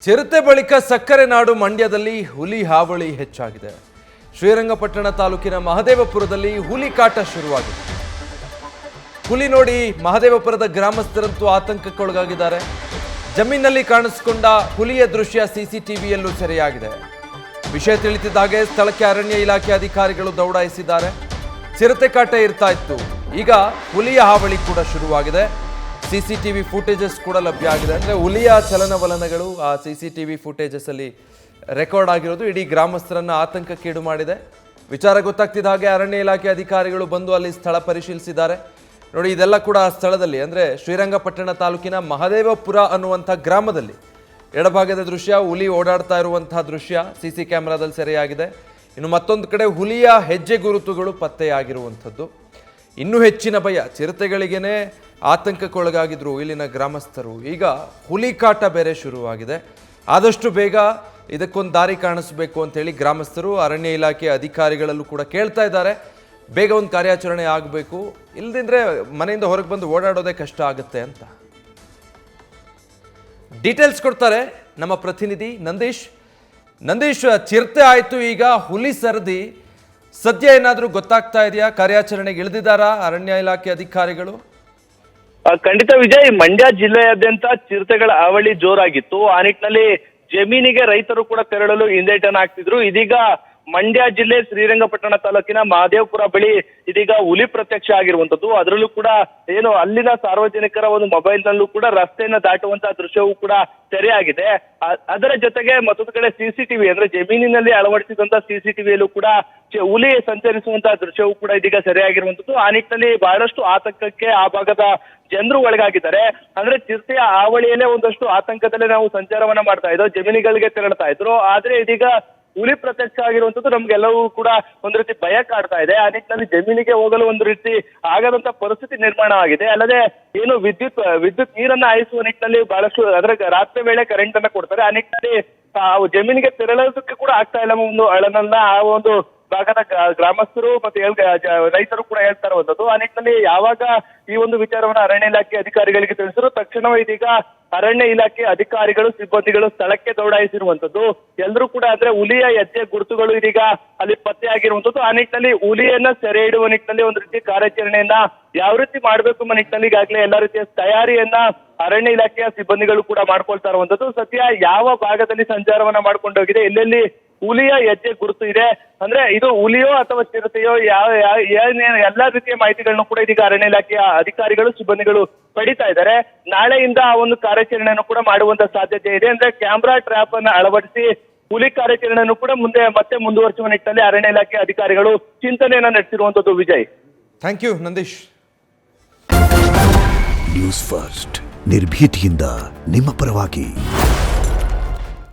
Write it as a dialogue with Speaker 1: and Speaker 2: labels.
Speaker 1: ಚಿರತೆ ಬಳಿಕ ಸಕ್ಕರೆ ನಾಡು ಮಂಡ್ಯದಲ್ಲಿ ಹುಲಿ ಹಾವಳಿ ಹೆಚ್ಚಾಗಿದೆ. ಶ್ರೀರಂಗಪಟ್ಟಣ ತಾಲೂಕಿನ ಮಹದೇವಪುರದಲ್ಲಿ ಹುಲಿ ಕಾಟ ಶುರುವಾಗಿದೆ. ಹುಲಿ ನೋಡಿ ಮಹದೇವಪುರದ ಗ್ರಾಮಸ್ಥರಂತೂ ಆತಂಕಕ್ಕೊಳಗಾಗಿದ್ದಾರೆ. ಜಮೀನಿನಲ್ಲಿ ಕಾಣಿಸಿಕೊಂಡ ಹುಲಿಯ ದೃಶ್ಯ ಸಿಸಿಟಿವಿಯಲ್ಲೂ ಸೆರೆಯಾಗಿದೆ. ವಿಷಯ ತಿಳಿದಿದ್ದಾಗೆ ಸ್ಥಳಕ್ಕೆ ಅರಣ್ಯ ಇಲಾಖೆ ಅಧಿಕಾರಿಗಳು ದೌಡಾಯಿಸಿದ್ದಾರೆ. ಚಿರತೆ ಕಾಟ ಇರ್ತಾ ಇತ್ತು, ಈಗ ಹುಲಿಯ ಹಾವಳಿ ಕೂಡ ಶುರುವಾಗಿದೆ. ಸಿಸಿಟಿವಿ ಫುಟೇಜಸ್ ಕೂಡ ಲಭ್ಯ ಆಗಿದೆ. ಅಂದರೆ ಹುಲಿಯ ಚಲನವಲನಗಳು ಆ ಸಿಸಿಟಿವಿ ಫುಟೇಜಸ್ ಅಲ್ಲಿ ರೆಕಾರ್ಡ್ ಆಗಿರೋದು ಇಡೀ ಗ್ರಾಮಸ್ಥರನ್ನ ಆತಂಕಕ್ಕೀಡು ಮಾಡಿದೆ. ವಿಚಾರ ಗೊತ್ತಾಗ್ತಿದ್ದ ಹಾಗೆ ಅರಣ್ಯ ಇಲಾಖೆ ಅಧಿಕಾರಿಗಳು ಬಂದು ಅಲ್ಲಿ ಸ್ಥಳ ಪರಿಶೀಲಿಸಿದ್ದಾರೆ. ನೋಡಿ, ಇದೆಲ್ಲ ಕೂಡ ಆ ಸ್ಥಳದಲ್ಲಿ ಅಂದರೆ ಶ್ರೀರಂಗಪಟ್ಟಣ ತಾಲೂಕಿನ ಮಹದೇವಪುರ ಅನ್ನುವಂಥ ಗ್ರಾಮದಲ್ಲಿ ಎಡಭಾಗದ ದೃಶ್ಯ, ಹುಲಿ ಓಡಾಡ್ತಾ ಇರುವಂತಹ ದೃಶ್ಯ ಸಿಸಿ ಕ್ಯಾಮೆರಾದಲ್ಲಿ ಸೆರೆಯಾಗಿದೆ. ಇನ್ನು ಮತ್ತೊಂದು ಕಡೆ ಹುಲಿಯ ಹೆಜ್ಜೆ ಗುರುತುಗಳು ಪತ್ತೆಯಾಗಿರುವಂಥದ್ದು. ಇನ್ನೂ ಹೆಚ್ಚಿನ ಭಯ, ಚಿರತೆಗಳಿಗೇನೆ ಆತಂಕಕ್ಕೊಳಗಾಗಿದ್ರು ಇಲ್ಲಿನ ಗ್ರಾಮಸ್ಥರು. ಈಗ ಹುಲಿ ಕಾಟ ಬೇರೆ ಶುರುವಾಗಿದೆ. ಆದಷ್ಟು ಬೇಗ ಇದಕ್ಕೊಂದು ದಾರಿ ಕಾಣಿಸ್ಬೇಕು ಅಂತೇಳಿ ಗ್ರಾಮಸ್ಥರು ಅರಣ್ಯ ಇಲಾಖೆ ಅಧಿಕಾರಿಗಳಲ್ಲೂ ಕೂಡ ಕೇಳ್ತಾ ಇದ್ದಾರೆ. ಬೇಗ ಒಂದು ಕಾರ್ಯಾಚರಣೆ ಆಗಬೇಕು, ಇಲ್ಲದಿದ್ದರೆ ಮನೆಯಿಂದ ಹೊರಗೆ ಬಂದು ಓಡಾಡೋದೇ ಕಷ್ಟ ಆಗುತ್ತೆ ಅಂತ ಡೀಟೇಲ್ಸ್ ಕೊಡ್ತಾರೆ ನಮ್ಮ ಪ್ರತಿನಿಧಿ ನಂದೀಶ್. ಚಿರತೆ ಆಯಿತು, ಈಗ ಹುಲಿ ಸರದಿ. ಸದ್ಯ ಏನಾದರೂ ಗೊತ್ತಾಗ್ತಾ ಇದೆಯಾ? ಕಾರ್ಯಾಚರಣೆಗೆ ಇಳಿದಿದ್ದಾರಾ ಅರಣ್ಯ ಇಲಾಖೆ ಅಧಿಕಾರಿಗಳು?
Speaker 2: ಖಂಡಿತ ವಿಜಯ್, ಮಂಡ್ಯ ಜಿಲ್ಲೆಯಾದ್ಯಂತ ಚಿರತೆಗಳ ಹಾವಳಿ ಜೋರಾಗಿತ್ತು. ಆ ನಿಟ್ಟಿನಲ್ಲಿ ಜಮೀನಿಗೆ ರೈತರು ಕೂಡ ತೆರಳಲು ಹಿಂದೇಟನ್ನು ಹಾಕ್ತಿದ್ರು. ಇದೀಗ ಮಂಡ್ಯ ಜಿಲ್ಲೆ ಶ್ರೀರಂಗಪಟ್ಟಣ ತಾಲೂಕಿನ ಮಹದೇವಪುರ ಬಳಿ ಇದೀಗ ಹುಲಿ ಪ್ರತ್ಯಕ್ಷ ಆಗಿರುವಂತದ್ದು. ಅದರಲ್ಲೂ ಕೂಡ ಏನು ಅಲ್ಲಿನ ಸಾರ್ವಜನಿಕರ ಒಂದು ಮೊಬೈಲ್ ನಲ್ಲೂ ಕೂಡ ರಸ್ತೆಯನ್ನ ದಾಟುವಂತಹ ದೃಶ್ಯವೂ ಕೂಡ ಸೆರೆಯಾಗಿದೆ. ಅದರ ಜೊತೆಗೆ ಮತ್ತೊಂದು ಕಡೆ ಸಿಸಿಟಿವಿ ಅಂದ್ರೆ ಜಮೀನಿನಲ್ಲಿ ಅಳವಡಿಸಿದಂತಹ ಸಿಸಿಟಿವಿಯಲ್ಲೂ ಕೂಡ ಹುಲಿ ಸಂಚರಿಸುವಂತಹ ದೃಶ್ಯವೂ ಕೂಡ ಇದೀಗ ಸೆರೆಯಾಗಿರುವಂತದ್ದು. ಆ ನಿಟ್ಟಿನಲ್ಲಿ ಬಹಳಷ್ಟು ಆತಂಕಕ್ಕೆ ಆ ಭಾಗದ ಜನರು ಒಳಗಾಗಿದ್ದಾರೆ. ಅಂದ್ರೆ ಚಿರತೆಯ ಹಾವಳಿಯಲ್ಲೇ ಒಂದಷ್ಟು ಆತಂಕದಲ್ಲೇ ನಾವು ಸಂಚಾರವನ್ನ ಮಾಡ್ತಾ ಇದ್ದೋ, ಜಮೀನುಗಳಿಗೆ ತೆರಳ್ತಾ ಇದ್ರು. ಆದ್ರೆ ಇದೀಗ ಹುಲಿ ಪ್ರತ್ಯಕ್ಷ ಆಗಿರುವಂತದ್ದು ನಮ್ಗೆಲ್ಲವೂ ಕೂಡ ಒಂದು ರೀತಿ ಭಯ ಕಾಡ್ತಾ ಇದೆ. ಆ ನಿಟ್ಟಿನಲ್ಲಿ ಜಮೀನಿಗೆ ಹೋಗಲು ಒಂದು ರೀತಿ ಆಗದಂತ ಪರಿಸ್ಥಿತಿ ನಿರ್ಮಾಣ ಆಗಿದೆ. ಅಲ್ಲದೆ ಏನು ವಿದ್ಯುತ್ ನೀರನ್ನ ಹಾಯಿಸುವ ನಿಟ್ಟಿನಲ್ಲಿ ಬಹಳಷ್ಟು ಅದರ ರಾತ್ರಿ ವೇಳೆ ಕರೆಂಟ್ ಅನ್ನ ಕೊಡ್ತಾರೆ. ಆ ನಿಟ್ಟಿನಲ್ಲಿ ಜಮೀನಿಗೆ ತೆರಳೋದಕ್ಕೆ ಕೂಡ ಆಗ್ತಾ ಇಲ್ಲ ಒಂದು ಅಳನನ್ನ ಆ ಒಂದು ಭಾಗದ ಗ್ರಾಮಸ್ಥರು ಮತ್ತೆ ರೈತರು ಕೂಡ ಹೇಳ್ತಾ ಇರುವಂತದ್ದು. ಆ ನಿಟ್ಟಿನಲ್ಲಿ ಯಾವಾಗ ಈ ಒಂದು ವಿಚಾರವನ್ನ ಅರಣ್ಯ ಇಲಾಖೆ ಅಧಿಕಾರಿಗಳಿಗೆ ತಿಳಿಸಿದ್ರು, ತಕ್ಷಣವೇ ಇದೀಗ ಅರಣ್ಯ ಇಲಾಖೆ ಅಧಿಕಾರಿಗಳು ಸಿಬ್ಬಂದಿಗಳು ಸ್ಥಳಕ್ಕೆ ದೌಡಾಯಿಸಿರುವಂತದ್ದು. ಎಲ್ಲರೂ ಕೂಡ ಅಂದ್ರೆ ಹುಲಿಯ ಹೆಜ್ಜೆ ಗುರುತುಗಳು ಇದೀಗ ಅಲ್ಲಿ ಪತ್ತೆಯಾಗಿರುವಂತದ್ದು. ಆ ನಿಟ್ಟಿನಲ್ಲಿ ಹುಲಿಯನ್ನ ಸೆರೆ ಹಿಡುವ ನಿಟ್ಟಿನಲ್ಲಿ ಒಂದು ರೀತಿ ಕಾರ್ಯಾಚರಣೆಯನ್ನ ಯಾವ ರೀತಿ ಮಾಡ್ಬೇಕು ಅನ್ನೋ ನಿಟ್ಟಿನಲ್ಲಿ ಈಗಾಗಲೇ ಎಲ್ಲಾ ರೀತಿಯ ತಯಾರಿಯನ್ನ ಅರಣ್ಯ ಇಲಾಖೆಯ ಸಿಬ್ಬಂದಿಗಳು ಕೂಡ ಮಾಡ್ಕೊಳ್ತಾ ಇರುವಂತದ್ದು. ಸದ್ಯ ಯಾವ ಭಾಗದಲ್ಲಿ ಸಂಚಾರವನ್ನ ಮಾಡ್ಕೊಂಡು ಹೋಗಿದೆ, ಎಲ್ಲೆಲ್ಲಿ ಹುಲಿಯ ಹೆಜ್ಜೆ ಗುರುತು ಇದೆ, ಅಂದ್ರೆ ಇದು ಹುಲಿಯೋ ಅಥವಾ ಚಿರತೆಯೋ ಎಲ್ಲಾ ರೀತಿಯ ಮಾಹಿತಿಗಳನ್ನು ಕೂಡ ಇದೀಗ ಅರಣ್ಯ ಇಲಾಖೆಯ ಅಧಿಕಾರಿಗಳು ಸಿಬ್ಬಂದಿಗಳು ಪಡಿತಾ ಇದ್ದಾರೆ. ನಾಳೆಯಿಂದ ಆ ಒಂದು ಕಾರ್ಯಾಚರಣೆಯನ್ನು ಕೂಡ ಮಾಡುವಂತ ಸಾಧ್ಯತೆ ಇದೆ. ಅಂದ್ರೆ ಕ್ಯಾಮ್ರಾ ಟ್ರ್ಯಾಪ್ ಅನ್ನ ಅಳವಡಿಸಿ ಹುಲಿ ಕಾರ್ಯಾಚರಣೆಯನ್ನು ಕೂಡ ಮತ್ತೆ ಮುಂದುವರಿಸುವ ನಿಟ್ಟಿನಲ್ಲಿ ಅರಣ್ಯ ಇಲಾಖೆ ಅಧಿಕಾರಿಗಳು ಚಿಂತನೆಯನ್ನ ನಡೆಸಿರುವಂತದ್ದು. Vijay,
Speaker 1: thank you Nandish.
Speaker 3: News first ನಿರ್ಭೀತಿಯಿಂದ ನಿಮ್ಮ ಪರವಾಗಿ.